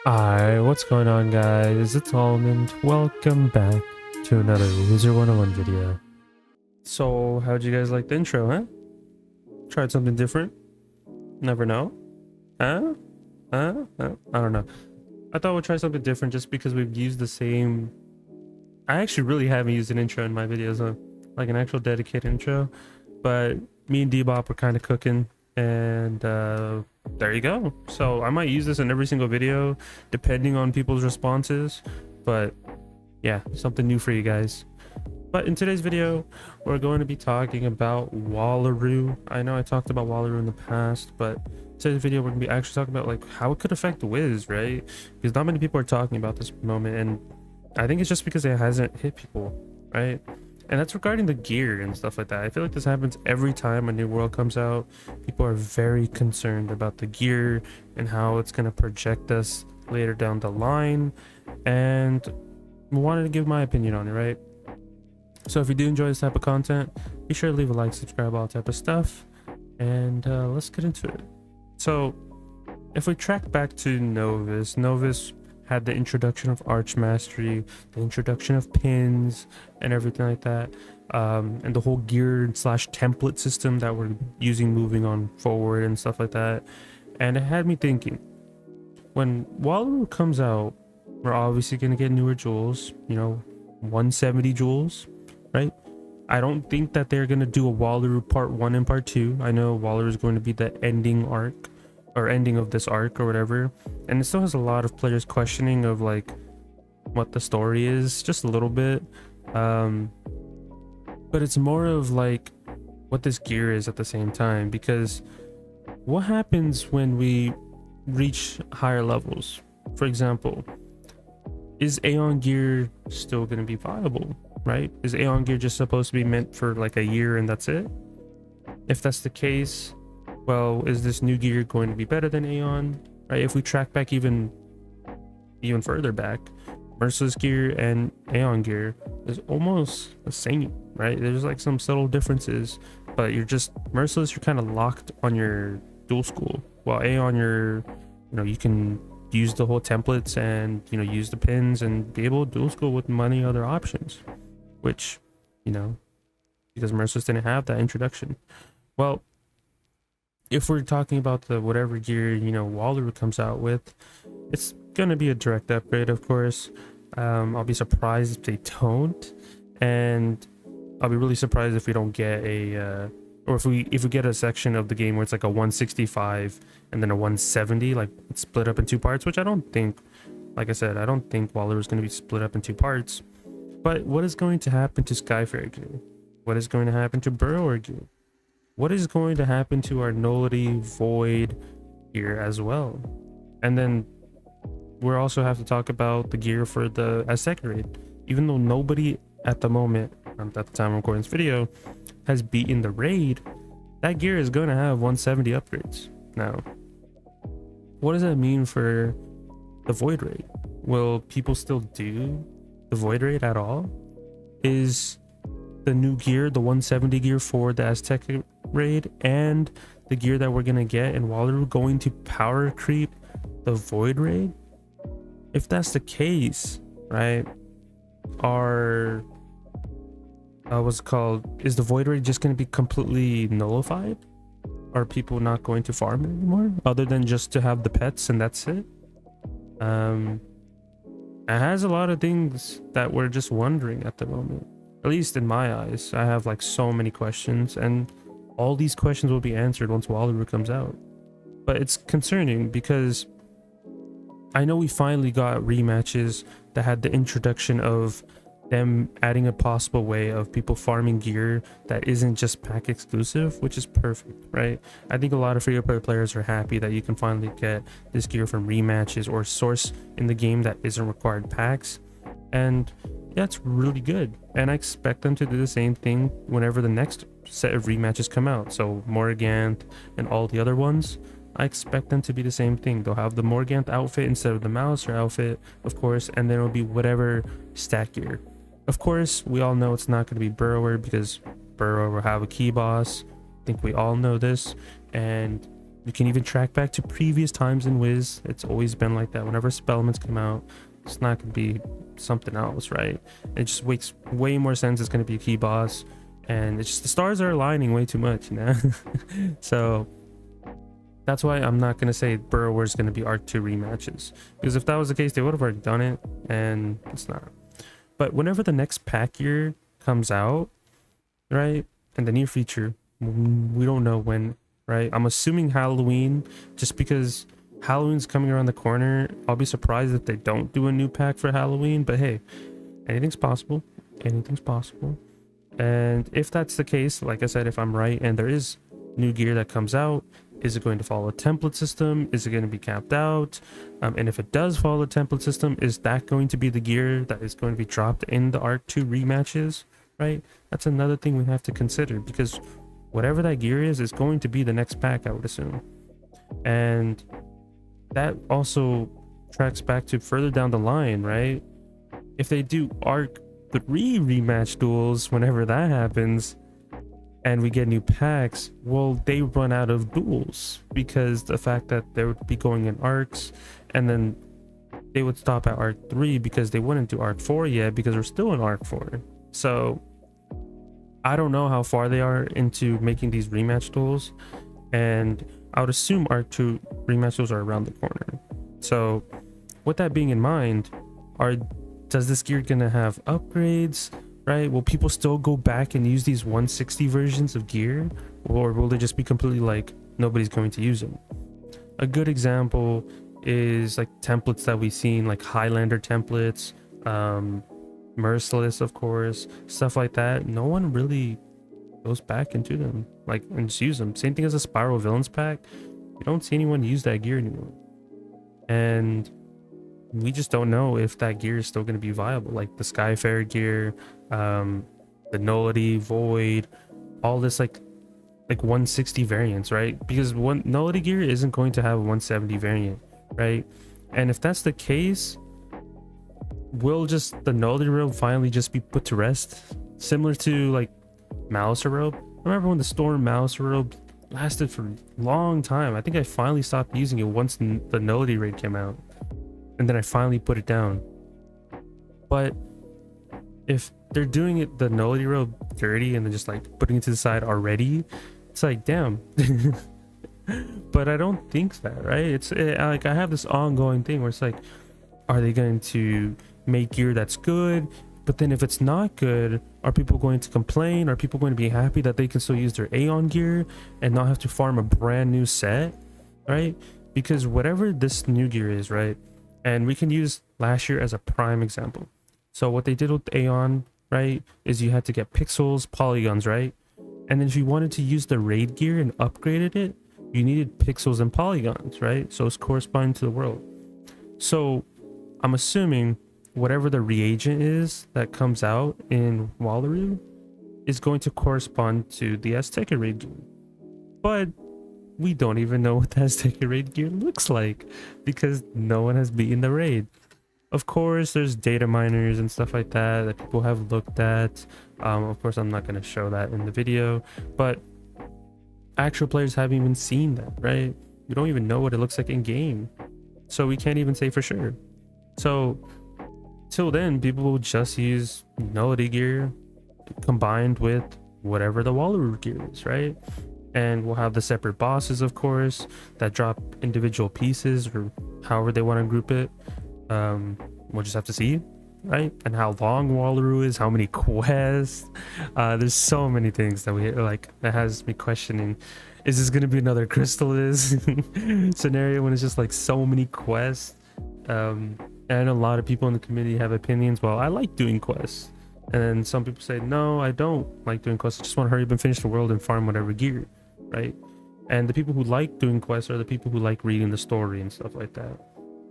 Hi, what's going on, guys? It's Almond. Welcome back to another Wizard101 video. So, how'd you guys like the intro, huh? Tried something different? Never know? Huh? I don't know. I thought we'd try something different just because we've used the same... I actually really haven't used an intro in my videos, like an actual dedicated intro. But me and Dbop were kind of cooking, and there you go. So I might use this in every single video depending on people's responses, but yeah, something new for you guys. But in today's video, we're going to be talking about Wallaru. I know I talked about Wallaru in the past, but today's video we're gonna be actually talking about like how it could affect Wiz, right? Because not many people are talking about this moment, and I think it's just because it hasn't hit people, right? And that's regarding the gear and stuff like that. I feel like this happens every time a new world comes out. People are very concerned about the gear and how it's going to project us later down the line. And I wanted to give my opinion on it, right? So if you do enjoy this type of content, be sure to leave a like, subscribe, all that type of stuff. And let's get into it. So if we track back to Novus had the introduction of Arch Mastery, the introduction of pins and everything like that, and the whole gear slash template system that we're using moving on forward and stuff like that. And it had me thinking, when Wallaru comes out, we're obviously going to get newer jewels, 170 jewels, right? I don't think that they're going to do a Wallaru part 1 and part 2. I know Wallaru is going to be the ending arc or ending of this arc or whatever, and it still has a lot of players questioning of like what the story is, just a little bit, but it's more of like what this gear is at the same time, because what happens when we reach higher levels? For example, is Aeon gear still going to be viable, right? Is Aeon gear just supposed to be meant for like a year and that's it? If that's the case, well, is this new gear going to be better than Aeon, right? If we track back even further back, Merciless gear and Aeon gear is almost the same, right? There's like some subtle differences, but you're just Merciless, you're kind of locked on your dual school, while Aeon, you can use the whole templates and use the pins and be able to dual school with many other options, which because Merciless didn't have that introduction. Well, if we're talking about the whatever gear Wallaru comes out with, it's gonna be a direct upgrade, of course. I'll be surprised if they don't, and I'll be really surprised if we don't get a or if we get a section of the game where it's like a 165 and then a 170, like it's split up in two parts, which I don't think, like I said, I don't think Wallaru is going to be split up in two parts. But what is going to happen to Skyfarer gear? What is going to happen to Burrower gear? What is going to happen to our Nullity Void gear as well? And then we'll also have to talk about the gear for the Aztec raid. Even though nobody at the moment, at the time of recording this video, has beaten the raid, that gear is going to have 170 upgrades. Now, what does that mean for the Void raid? Will people still do the Void raid at all? Is the new gear, the 170 gear for the Aztec raid, and the gear that we're gonna get in Wallaru going to power creep the Void raid? If that's the case, right, is the Void raid just going to be completely nullified? Are people not going to farm it anymore other than just to have the pets and that's it? It has a lot of things that we're just wondering at the moment, at least in my eyes. I have like so many questions, and all these questions will be answered once Wallaru comes out. But it's concerning because I know we finally got rematches that had the introduction of them adding a possible way of people farming gear that isn't just pack exclusive, which is perfect, right? I think a lot of free-to-play players are happy that you can finally get this gear from rematches or source in the game that isn't required packs, and that's really good. And I expect them to do the same thing whenever the next set of rematches come out. So Morganth and all the other ones, I expect them to be the same thing. They'll have the Morganth outfit instead of the Mouser outfit, of course, and then it'll be whatever stat gear. Of course, we all know it's not going to be Burrower because Burrower will have a key boss. I think we all know this. And You can even track back to previous times in Wiz. It's always been like that. Whenever spell elements come out, it's not going to be something else, right? It just makes way more sense. It's going to be a key boss, and it's just the stars are aligning way too much, you know. So that's why I'm not going to say Burrower is going to be Arc 2 rematches, because if that was the case, they would have already done it, and it's not. But whenever the next pack year comes out, right, and the near future, we don't know when, right? I'm assuming Halloween, just because Halloween's coming around the corner. I'll be surprised if they don't do a new pack for Halloween, but hey, anything's possible. Anything's possible. And if that's the case, like I said, if I'm right and there is new gear that comes out, is it going to follow a template system? Is it going to be capped out? And if it does follow a template system, is that going to be the gear that is going to be dropped in the Arc 2 rematches, right? That's another thing we have to consider, because whatever that gear is going to be the next pack, I would assume. And that also tracks back to further down the line, right? If they do Arc 3 rematch duels, whenever that happens, and we get new packs, well, they run out of duels, because the fact that they would be going in arcs, and then they would stop at Arc 3 because they wouldn't do Arc 4 yet, because we're still in Arc 4. So I don't know how far they are into making these rematch duels, and I would assume Arc 2 rematch duels are around the corner. So with that being in mind, does this gear gonna have upgrades, right? Will people still go back and use these 160 versions of gear, or will they just be completely like nobody's going to use them? A good example is like templates that we've seen, like Highlander templates, Merciless, of course, stuff like that. No one really goes back into them, like, and just use them. Same thing as a Spiral Villains pack. You don't see anyone use that gear anymore, and we just don't know if that gear is still going to be viable. Like the Skyfarer gear, the Nullity, Void, all this like 160 variants, right? Because one Nullity gear isn't going to have a 170 variant, right? And if that's the case, will just the Nullity robe finally just be put to rest, similar to like Malice robe? Remember when the Storm Malice robe lasted for a long time? I think I finally stopped using it once the Nullity raid came out, and then I finally put it down. But if they're doing it, the Nullity robe dirty, and then just like putting it to the side already, it's like, damn. But I don't think that, right? Like I have this ongoing thing where it's like, are they going to make gear that's good? But then if it's not good, are people going to complain? Are people going to be happy that they can still use their Aeon gear and not have to farm a brand new set, right? Because whatever this new gear is, right? And we can use last year as a prime example. So what they did with Aeon, right, is you had to get pixels, polygons, right? And then if you wanted to use the raid gear and upgraded it, you needed pixels and polygons, right? So it's corresponding to the world. So I'm assuming whatever the reagent is that comes out in Wallaru is going to correspond to the Azteca raid gear. But we don't even know what the Azteca raid gear looks like, because no one has beaten the raid. Of course, there's data miners and stuff like that people have looked at. Of course, I'm not going to show that in the video, but actual players haven't even seen that, right? We don't even know what it looks like in game, so we can't even say for sure. So till then, people will just use Nullity gear combined with whatever the Wallaru gear is, right? And we'll have the separate bosses, of course, that drop individual pieces, or however they want to group it. We'll just have to see, right? And how long Wallaru is, how many quests. There's so many things that we like that has me questioning, is this gonna be another Crystalis scenario when it's just like so many quests? And a lot of people in the community have opinions. Well, I like doing quests, and then some people say, no, I don't like doing quests, I just want to hurry up and finish the world and farm whatever gear, right? And the people who like doing quests are the people who like reading the story and stuff like that.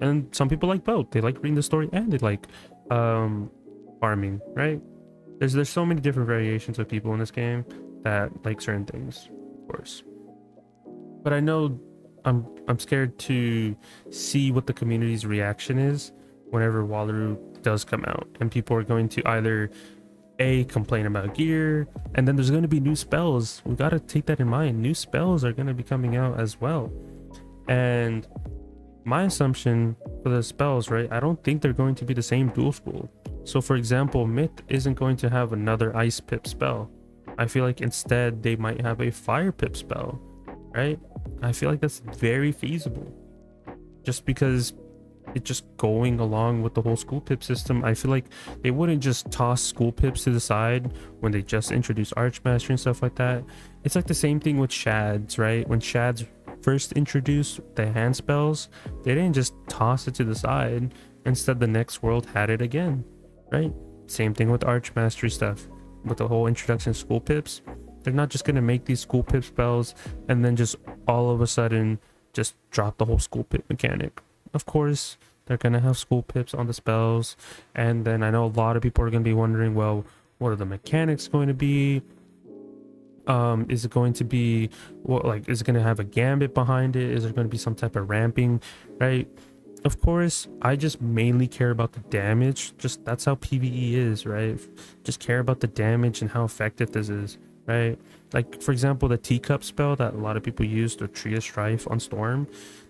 And some people like both. They like reading the story and they like farming, right? There's so many different variations of people in this game that like certain things, of course. But I know I'm scared to see what the community's reaction is whenever Wallaru does come out, and people are going to either complain about gear, and then there's going to be new spells. We got to take that in mind. New spells are going to be coming out as well. And my assumption for the spells, right, I don't think they're going to be the same dual school. So for example, Myth isn't going to have another ice pip spell. I feel like instead they might have a fire pip spell, right? I feel like that's very feasible, just because it's just going along with the whole school pip system. I feel like they wouldn't just toss school pips to the side when they just introduce Archmaster and stuff like that. It's like the same thing with Shads, right? When Shads first introduced the hand spells, they didn't just toss it to the side. Instead, the next world had it again, right? Same thing with Archmastery stuff. With the whole introduction of school pips, they're not just going to make these school pip spells and then just all of a sudden just drop the whole school pip mechanic. Of course, they're going to have school pips on the spells. And then I know a lot of people are going to be wondering, well, what are the mechanics going to be? Is it going to be what, like, is it going to have a gambit behind it? Is there going to be some type of ramping, right? Of course, I just mainly care about the damage. Just that's how PvE is, right? Just care about the damage and how effective this is, right? Like, for example, the teacup spell that a lot of people use, the Tree of Strife on Storm,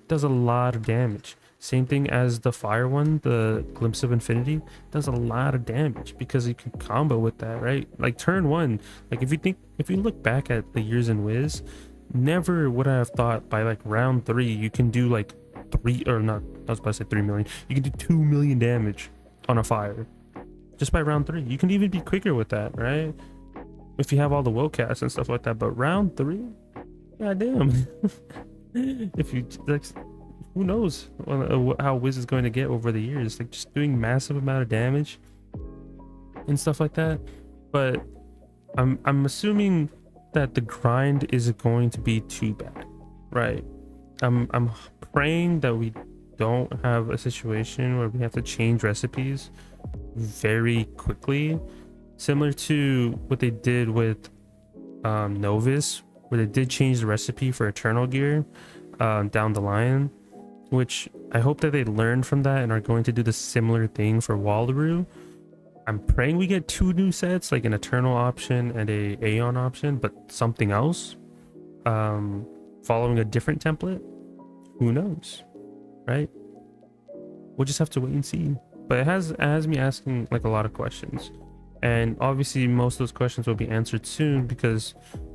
does a lot of damage. Same thing as the fire one, the Glimpse of Infinity, does a lot of damage because you can combo with that, right? Like turn one, like if you look back at the years in Wiz, never would I have thought by like round 3 you can do like 3 or not, I was about to say 3 million, you can do 2 million damage on a fire just by round 3. You can even be quicker with that, right? If you have all the will casts and stuff like that. But round 3, goddamn. If you like, who knows how Wiz is going to get over the years, like just doing massive amount of damage and stuff like that. But I'm assuming that the grind isn't going to be too bad, right? I'm praying that we don't have a situation where we have to change recipes very quickly, similar to what they did with Novus, where they did change the recipe for Eternal Gear down the line, which I hope that they learned from that and are going to do the similar thing for Wallaru. I'm praying we get 2 new sets, like an Eternal option and a Aeon option, but something else, following a different template. Who knows, right? We'll just have to wait and see. But it has me asking like a lot of questions, and obviously most of those questions will be answered soon because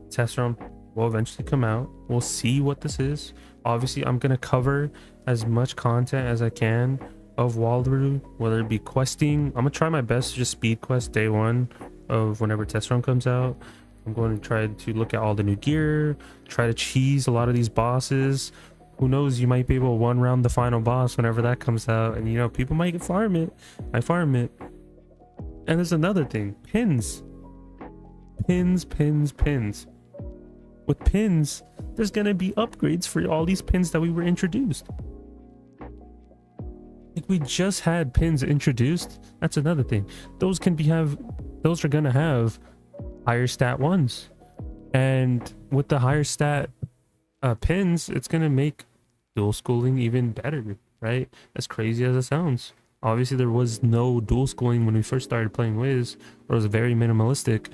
test run will eventually come out. We'll see what this is. Obviously, I'm gonna cover as much content as I can of Wallaru, whether it be questing. I'm gonna try my best to just speed quest day 1 of whenever test run comes out. I'm going to try to look at all the new gear, try to cheese a lot of these bosses. Who knows, you might be able to one round the final boss whenever that comes out, and you know, people might farm it. I farm it. And there's another thing, pins. Pins. With pins, there's gonna be upgrades for all these pins that we were introduced. Like, we just had pins introduced. That's another thing. Those are gonna have higher stat ones, and with the higher stat pins, it's gonna make dual schooling even better, right? As crazy as it sounds. Obviously, there was no dual schooling when we first started playing Wiz, or it was very minimalistic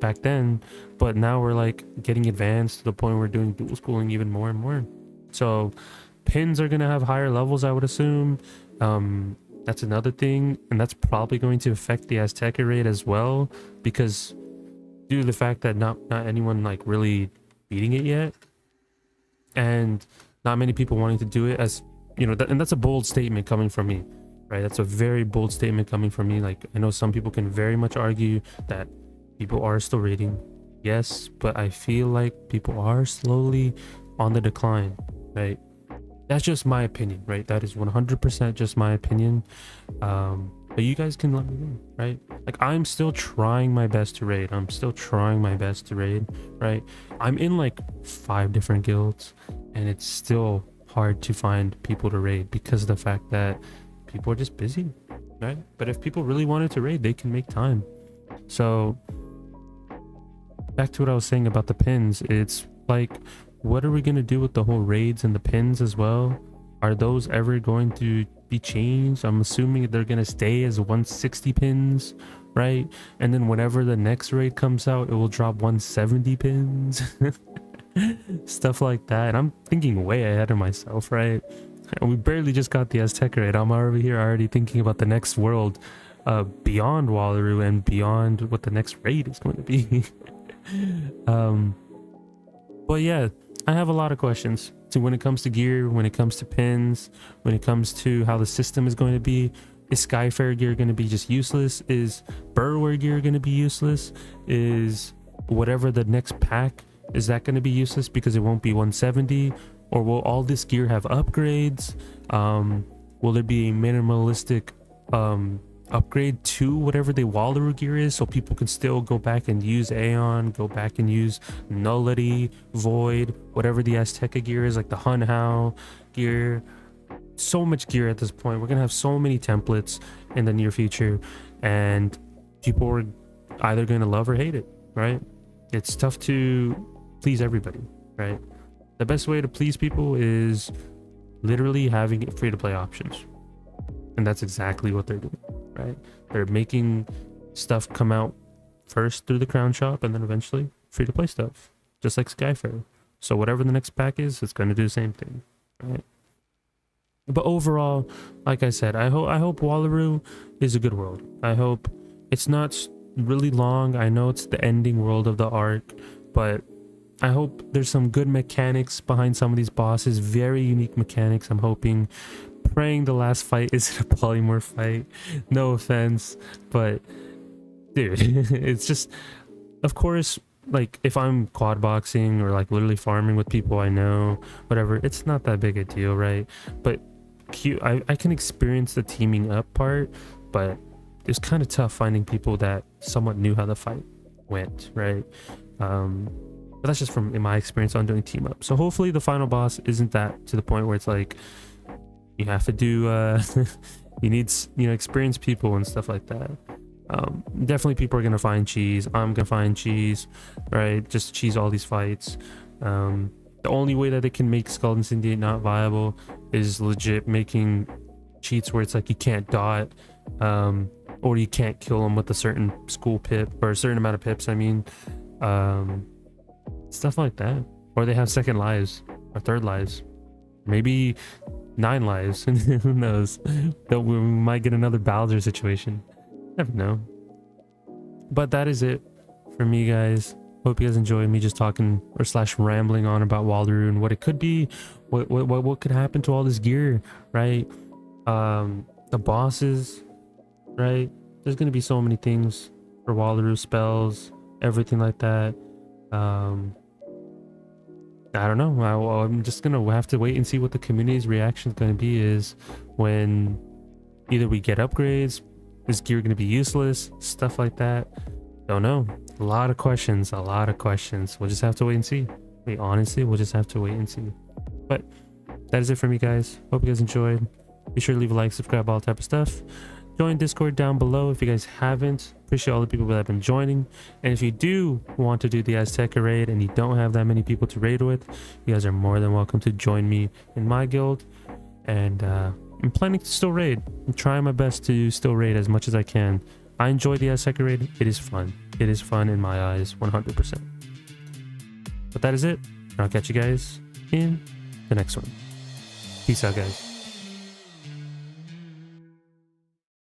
back then, but now we're like getting advanced to the point where we're doing dual schooling even more and more. So pins are gonna have higher levels, I would assume. That's another thing, and that's probably going to affect the Azteca rate as well, because due to the fact that not anyone like really beating it yet, and not many people wanting to do it, as you know, and that's a bold statement coming from me, right? That's a very bold statement coming from me. Like, I know some people can very much argue that people are still raiding, yes, but I feel like people are slowly on the decline, right? That's just my opinion, right? That is 100% just my opinion. But you guys can let me know, right? Like, I'm still trying my best to raid. Right? I'm in like 5 different guilds, and it's still hard to find people to raid because of the fact that people are just busy, right? But if people really wanted to raid, they can make time. So back to what I was saying about the pins, it's like, what are we gonna do with the whole raids and the pins as well? Are those ever going to be changed? I'm assuming they're gonna stay as 160 pins, right? And then whenever the next raid comes out, it will drop 170 pins. Stuff like that. And I'm thinking way ahead of myself, right? And we barely just got the Aztec raid. I'm over here already thinking about the next world, beyond Wallaru and beyond what the next raid is going to be. But yeah, I have a lot of questions. So when it comes to gear, when it comes to pins, when it comes to how the system is going to be, is Skyfarer gear going to be just useless? Is Burrower gear going to be useless? Is whatever the next pack, is that going to be useless because it won't be 170? Or will all this gear have upgrades? Will there be a minimalistic upgrade to whatever the Wallaru gear is, so people can still go back and use Aeon, go back and use Nullity, Void, whatever the Azteca gear is, like the Hun Hao gear. So much gear at this point. We're gonna have so many templates in the near future, and people are either gonna love or hate it, right? It's tough to please everybody, right? The best way to please people is literally having free to play options, and that's exactly what they're doing, right? They're making stuff come out first through the crown shop and then eventually free to play stuff, just like Skyfarer. So whatever the next pack is, it's going to do the same thing, right? But overall, like I said, I hope Wallaru is a good world. I hope it's not really long. I know it's the ending world of the arc, but I hope there's some good mechanics behind some of these bosses, very unique mechanics. I'm hoping, praying the last fight isn't a polymorph fight. No offense, but dude, it's just, of course, like if I'm quad boxing or like literally farming with people I know, whatever, it's not that big a deal, right? But I can experience the teaming up part, but it's kind of tough finding people that somewhat knew how the fight went, right? But that's just from in my experience on doing team up. So hopefully the final boss isn't that to the point where it's like you have to do you need, you know, experienced people and stuff like that. Definitely people are gonna find cheese. I'm gonna find cheese, right? Just cheese all these fights. The only way that it can make Skull Incendiate not viable is legit making cheats where it's like you can't dot, or you can't kill them with a certain school pip or a certain amount of pips, I mean. Stuff like that. Or they have second lives or third lives, maybe 9 lives. Who knows? We might get another Bowser situation. Never know. But that is it for me, guys. Hope you guys enjoyed me just talking or slash rambling on about Wallaru and what it could be, what could happen to all this gear, right? The bosses, right? There's gonna be so many things for Wallaru, spells, everything like that. I don't know. I'm just gonna have to wait and see what the community's reaction is gonna be, is when either we get upgrades, is gear gonna be useless, stuff like that. Don't know. A lot of questions. We'll just have to wait and see. Honestly, we'll just have to wait and see. But that is it for me, guys. Hope you guys enjoyed. Be sure to leave a like, subscribe, all type of stuff. Join Discord down below if you guys haven't. Appreciate all the people that have been joining. And if you do want to do the Azteca raid and you don't have that many people to raid with, you guys are more than welcome to join me in my guild. And I'm planning to still raid. I'm trying my best to still raid as much as I can. I enjoy the Azteca raid. It is fun. It is fun in my eyes, 100%. But that is it. And I'll catch you guys in the next one. Peace out, guys.